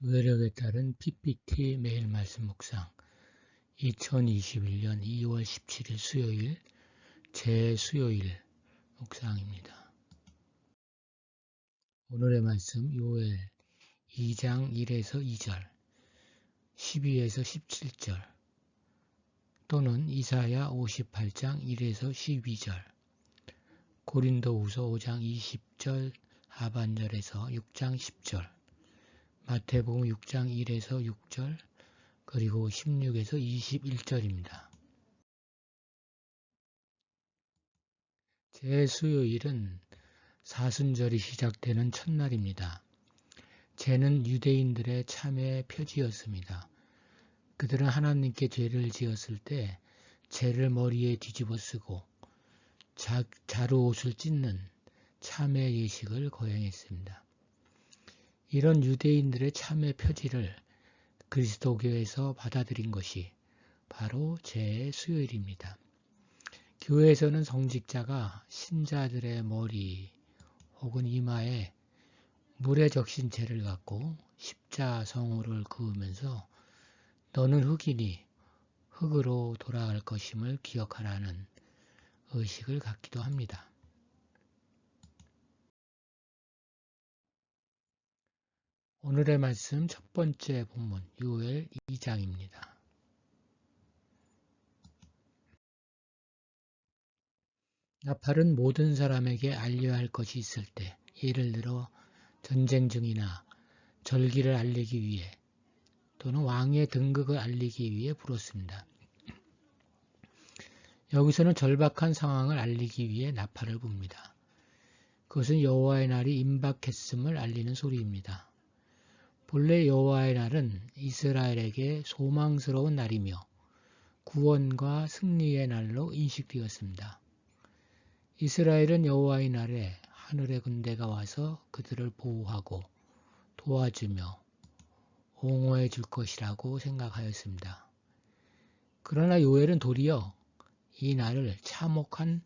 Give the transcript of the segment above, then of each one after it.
교회력에 따른 PPT 매일 말씀 묵상 2021년 2월 17일 수요일 제수요일 묵상입니다. 오늘의 말씀 요엘 2장 1에서 2절 12에서 17절 또는 이사야 58장 1에서 12절 고린도후서 5장 20절 하반절에서 6장 10절 마태복음 6장 1에서 6절 그리고 16에서 21절입니다. 제수요일은 사순절이 시작되는 첫날입니다. 제는 유대인들의 참회 표지였습니다. 그들은 하나님께 죄를 지었을 때 죄를 머리에 뒤집어 쓰고 자루 옷을 찢는 참회 예식을 거행했습니다. 이런 유대인들의 참회 표지를 그리스도교에서 받아들인 것이 바로 제수요일입니다. 교회에서는 성직자가 신자들의 머리 혹은 이마에 물에 적신 재를 갖고 십자성호를 그으면서 너는 흙이니 흙으로 돌아갈 것임을 기억하라는 의식을 갖기도 합니다. 오늘의 말씀 첫 번째 본문 요엘 2장입니다. 나팔은 모든 사람에게 알려야 할 것이 있을 때, 예를 들어 전쟁 중이나 절기를 알리기 위해 또는 왕의 등극을 알리기 위해 불었습니다. 여기서는 절박한 상황을 알리기 위해 나팔을 붑니다. 그것은 여호와의 날이 임박했음을 알리는 소리입니다. 본래 여호와의 날은 이스라엘에게 소망스러운 날이며 구원과 승리의 날로 인식되었습니다. 이스라엘은 여호와의 날에 하늘의 군대가 와서 그들을 보호하고 도와주며 옹호해 줄 것이라고 생각하였습니다. 그러나 요엘은 도리어 이 날을 참혹한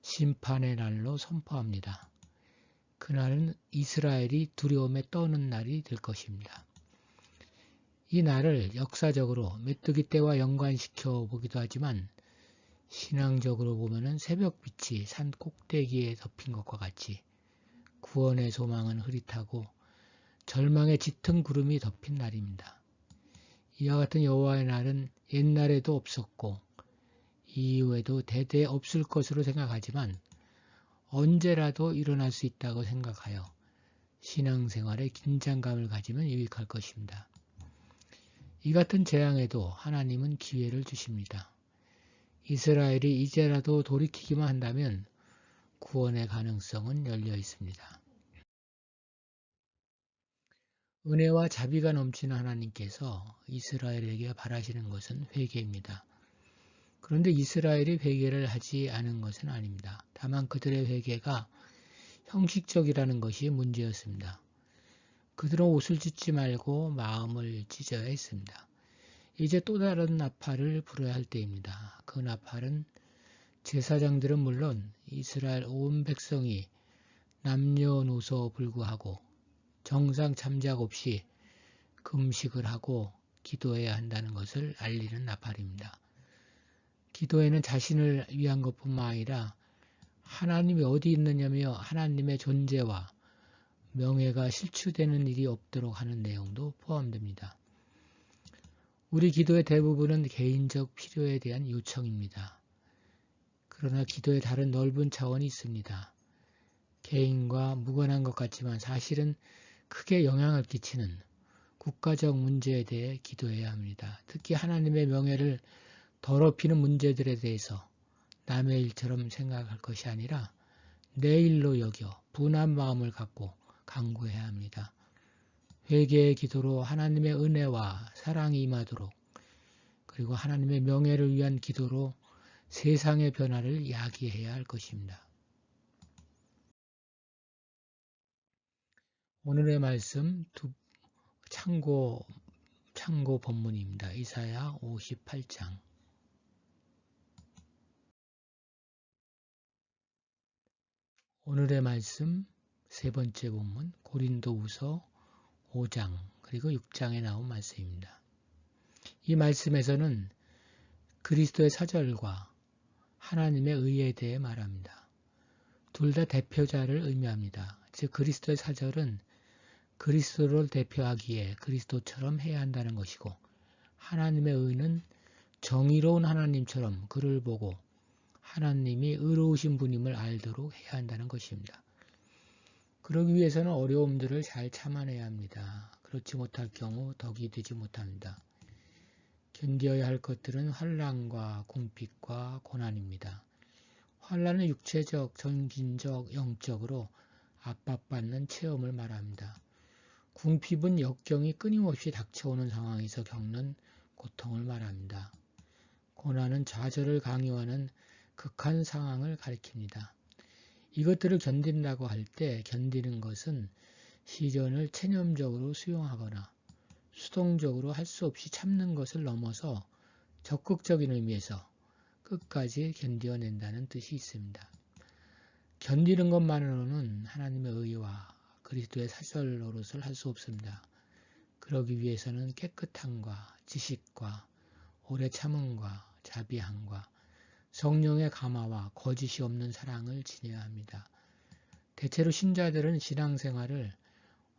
심판의 날로 선포합니다. 그날은 이스라엘이 두려움에 떠는 날이 될 것입니다. 이 날을 역사적으로 메뚜기 떼와 연관시켜 보기도 하지만 신앙적으로 보면 새벽빛이 산 꼭대기에 덮인 것과 같이 구원의 소망은 흐릿하고 절망의 짙은 구름이 덮인 날입니다. 이와 같은 여호와의 날은 옛날에도 없었고 이후에도 대대 없을 것으로 생각하지만 언제라도 일어날 수 있다고 생각하여 신앙생활에 긴장감을 가지면 유익할 것입니다. 이 같은 재앙에도 하나님은 기회를 주십니다. 이스라엘이 이제라도 돌이키기만 한다면 구원의 가능성은 열려 있습니다. 은혜와 자비가 넘치는 하나님께서 이스라엘에게 바라시는 것은 회개입니다. 그런데 이스라엘이 회개를 하지 않은 것은 아닙니다. 다만 그들의 회개가 형식적이라는 것이 문제였습니다. 그들은 옷을 찢지 말고 마음을 찢어야 했습니다. 이제 또 다른 나팔을 불어야 할 때입니다. 그 나팔은 제사장들은 물론 이스라엘 온 백성이 남녀노소 불구하고 정상 참작 없이 금식을 하고 기도해야 한다는 것을 알리는 나팔입니다. 기도에는 자신을 위한 것뿐만 아니라 하나님이 어디 있느냐며 하나님의 존재와 명예가 실추되는 일이 없도록 하는 내용도 포함됩니다. 우리 기도의 대부분은 개인적 필요에 대한 요청입니다. 그러나 기도에 다른 넓은 차원이 있습니다. 개인과 무관한 것 같지만 사실은 크게 영향을 끼치는 국가적 문제에 대해 기도해야 합니다. 특히 하나님의 명예를 더럽히는 문제들에 대해서 남의 일처럼 생각할 것이 아니라 내 일로 여겨 분한 마음을 갖고 간구해야 합니다. 회개의 기도로 하나님의 은혜와 사랑이 임하도록 그리고 하나님의 명예를 위한 기도로 세상의 변화를 야기해야 할 것입니다. 오늘의 말씀 참고 본문입니다. 이사야 58장 오늘의 말씀 세 번째 본문 고린도후서 5장 그리고 6장에 나온 말씀입니다. 이 말씀에서는 그리스도의 사절과 하나님의 의에 대해 말합니다. 둘 다 대표자를 의미합니다. 즉 그리스도의 사절은 그리스도를 대표하기에 그리스도처럼 해야 한다는 것이고, 하나님의 의는 정의로운 하나님처럼 그를 보고 하나님이 의로우신 분임을 알도록 해야 한다는 것입니다. 그러기 위해서는 어려움들을 잘 참아내야 합니다. 그렇지 못할 경우 덕이 되지 못합니다. 견뎌야 할 것들은 환난과 궁핍과 고난입니다. 환난은 육체적, 정신적, 영적으로 압박받는 체험을 말합니다. 궁핍은 역경이 끊임없이 닥쳐오는 상황에서 겪는 고통을 말합니다. 고난은 좌절을 강요하는 극한 상황을 가리킵니다. 이것들을 견딘다고 할 때 견디는 것은 시련을 체념적으로 수용하거나 수동적으로 할 수 없이 참는 것을 넘어서 적극적인 의미에서 끝까지 견뎌낸다는 뜻이 있습니다. 견디는 것만으로는 하나님의 의와 그리스도의 사절 노릇을 할 수 없습니다. 그러기 위해서는 깨끗함과 지식과 오래 참음과 자비함과 성령의 감화와 거짓이 없는 사랑을 지녀야 합니다. 대체로 신자들은 신앙생활을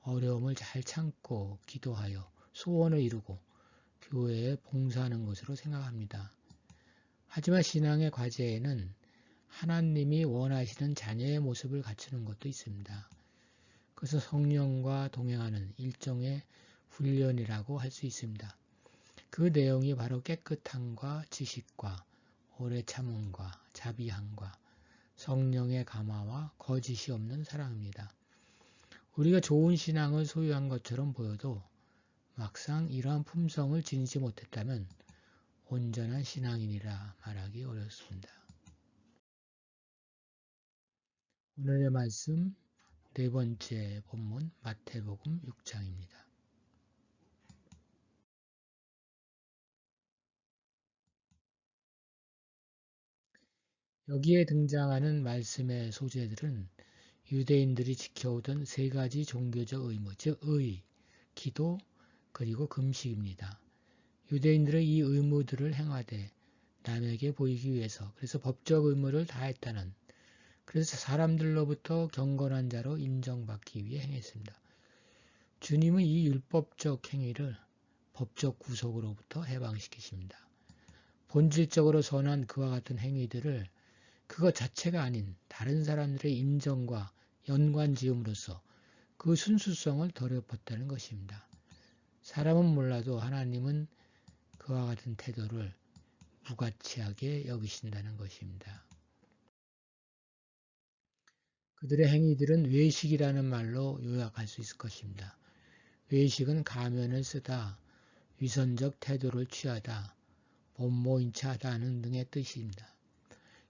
어려움을 잘 참고 기도하여 소원을 이루고 교회에 봉사하는 것으로 생각합니다. 하지만 신앙의 과제에는 하나님이 원하시는 자녀의 모습을 갖추는 것도 있습니다. 그것은 성령과 동행하는 일종의 훈련이라고 할 수 있습니다. 그 내용이 바로 깨끗함과 지식과 오래 참음과 자비함과 성령의 감화와 거짓이 없는 사랑입니다. 우리가 좋은 신앙을 소유한 것처럼 보여도 막상 이러한 품성을 지니지 못했다면 온전한 신앙인이라 말하기 어렵습니다. 오늘의 말씀 네 번째 본문 마태복음 6장입니다. 여기에 등장하는 말씀의 소재들은 유대인들이 지켜오던 세 가지 종교적 의무, 즉 의, 기도, 그리고 금식입니다. 유대인들은 이 의무들을 행하되 남에게 보이기 위해서, 그래서 법적 의무를 다했다는, 그래서 사람들로부터 경건한 자로 인정받기 위해 행했습니다. 주님은 이 율법적 행위를 법적 구속으로부터 해방시키십니다. 본질적으로 선한 그와 같은 행위들을 그것 자체가 아닌 다른 사람들의 인정과 연관지음으로써 그 순수성을 더럽혔다는 것입니다. 사람은 몰라도 하나님은 그와 같은 태도를 무가치하게 여기신다는 것입니다. 그들의 행위들은 외식이라는 말로 요약할 수 있을 것입니다. 외식은 가면을 쓰다, 위선적 태도를 취하다, 본모인차하다는 등의 뜻입니다.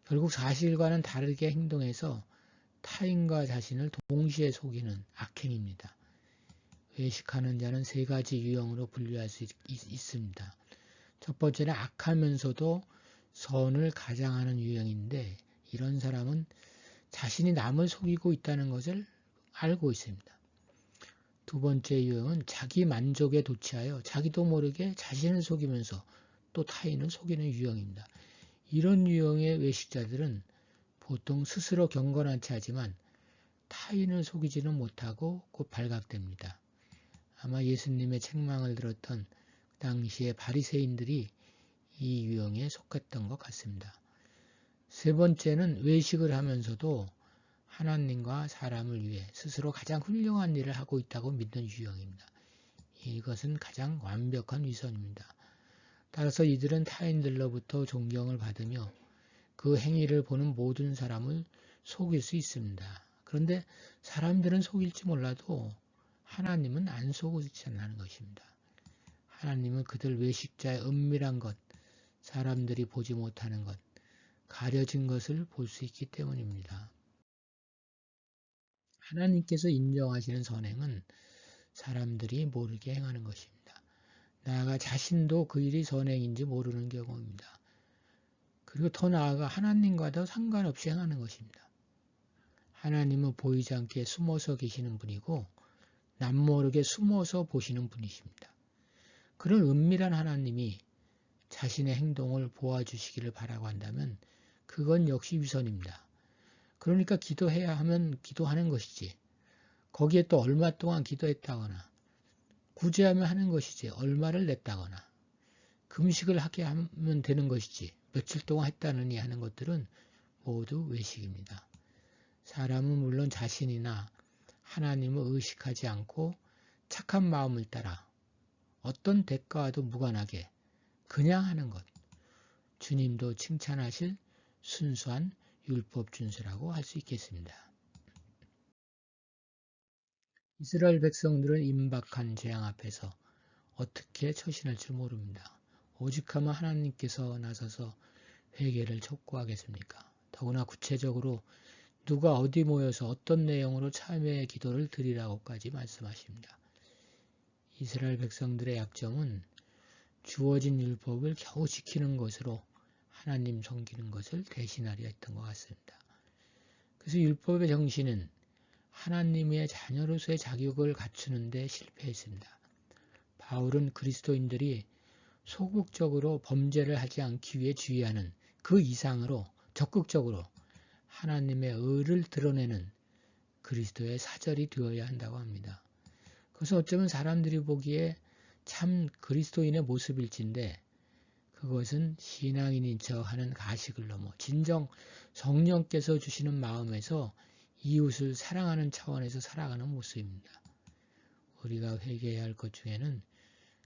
결국 사실과는 다르게 행동해서 타인과 자신을 동시에 속이는 악행입니다. 외식하는 자는 세 가지 유형으로 분류할 수 있습니다. 첫 번째는 악하면서도 선을 가장하는 유형인데, 이런 사람은 자신이 남을 속이고 있다는 것을 알고 있습니다. 두 번째 유형은 자기 만족에 도취하여 자기도 모르게 자신을 속이면서 또 타인을 속이는 유형입니다. 이런 유형의 외식자들은 보통 스스로 경건하지 하지만 타인을 속이지는 못하고 곧 발각됩니다. 아마 예수님의 책망을 들었던 당시의 바리새인들이 이 유형에 속했던 것 같습니다. 세 번째는 외식을 하면서도 하나님과 사람을 위해 스스로 가장 훌륭한 일을 하고 있다고 믿는 유형입니다. 이것은 가장 완벽한 위선입니다. 따라서 이들은 타인들로부터 존경을 받으며 그 행위를 보는 모든 사람을 속일 수 있습니다. 그런데 사람들은 속일지 몰라도 하나님은 안 속이지 않는 것입니다. 하나님은 그들 외식자의 은밀한 것, 사람들이 보지 못하는 것, 가려진 것을 볼 수 있기 때문입니다. 하나님께서 인정하시는 선행은 사람들이 모르게 행하는 것입니다. 나아가 자신도 그 일이 선행인지 모르는 경우입니다. 그리고 더 나아가 하나님과도 상관없이 행하는 것입니다. 하나님은 보이지 않게 숨어서 계시는 분이고 남모르게 숨어서 보시는 분이십니다. 그런 은밀한 하나님이 자신의 행동을 보아주시기를 바라고 한다면 그건 역시 위선입니다. 그러니까 기도해야 하면 기도하는 것이지, 거기에 또 얼마 동안 기도했다거나 구제하며 하는 것이지 얼마를 냈다거나 금식을 하게 하면 되는 것이지 며칠 동안 했다느니 하는 것들은 모두 외식입니다. 사람은 물론 자신이나 하나님을 의식하지 않고 착한 마음을 따라 어떤 대가와도 무관하게 그냥 하는 것, 주님도 칭찬하실 순수한 율법 준수라고 할 수 있겠습니다. 이스라엘 백성들은 임박한 재앙 앞에서 어떻게 처신할 줄 모릅니다. 오직하면 하나님께서 나서서 회개를 촉구하겠습니까? 더구나 구체적으로 누가 어디 모여서 어떤 내용으로 참회의 기도를 드리라고까지 말씀하십니다. 이스라엘 백성들의 약점은 주어진 율법을 겨우 지키는 것으로 하나님 섬기는 것을 대신하려 했던 것 같습니다. 그래서 율법의 정신은 하나님의 자녀로서의 자격을 갖추는 데 실패했습니다. 바울은 그리스도인들이 소극적으로 범죄를 하지 않기 위해 주의하는 그 이상으로 적극적으로 하나님의 의를 드러내는 그리스도의 사절이 되어야 한다고 합니다. 그래서 어쩌면 사람들이 보기에 참 그리스도인의 모습일진데 그것은 신앙인인 척하는 가식을 넘어 진정 성령께서 주시는 마음에서 이웃을 사랑하는 차원에서 살아가는 모습입니다. 우리가 회개해야 할 것 중에는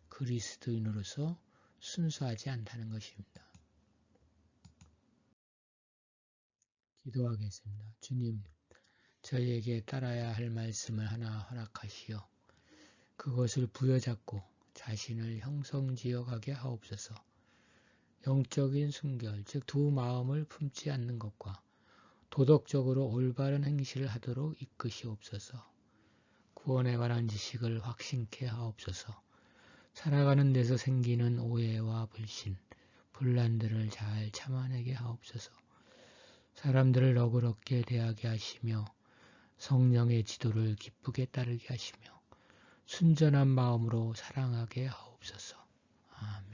그리스도인으로서 순수하지 않다는 것입니다. 기도하겠습니다. 주님, 저희에게 따라야 할 말씀을 하나 허락하시어 그것을 부여잡고 자신을 형성지어 가게 하옵소서. 영적인 순결, 즉 두 마음을 품지 않는 것과 도덕적으로 올바른 행실을 하도록 이끄시옵소서. 구원에 관한 지식을 확신케 하옵소서. 살아가는 데서 생기는 오해와 불신, 분란들을 잘 참아내게 하옵소서. 사람들을 너그럽게 대하게 하시며 성령의 지도를 기쁘게 따르게 하시며 순전한 마음으로 사랑하게 하옵소서. 아멘.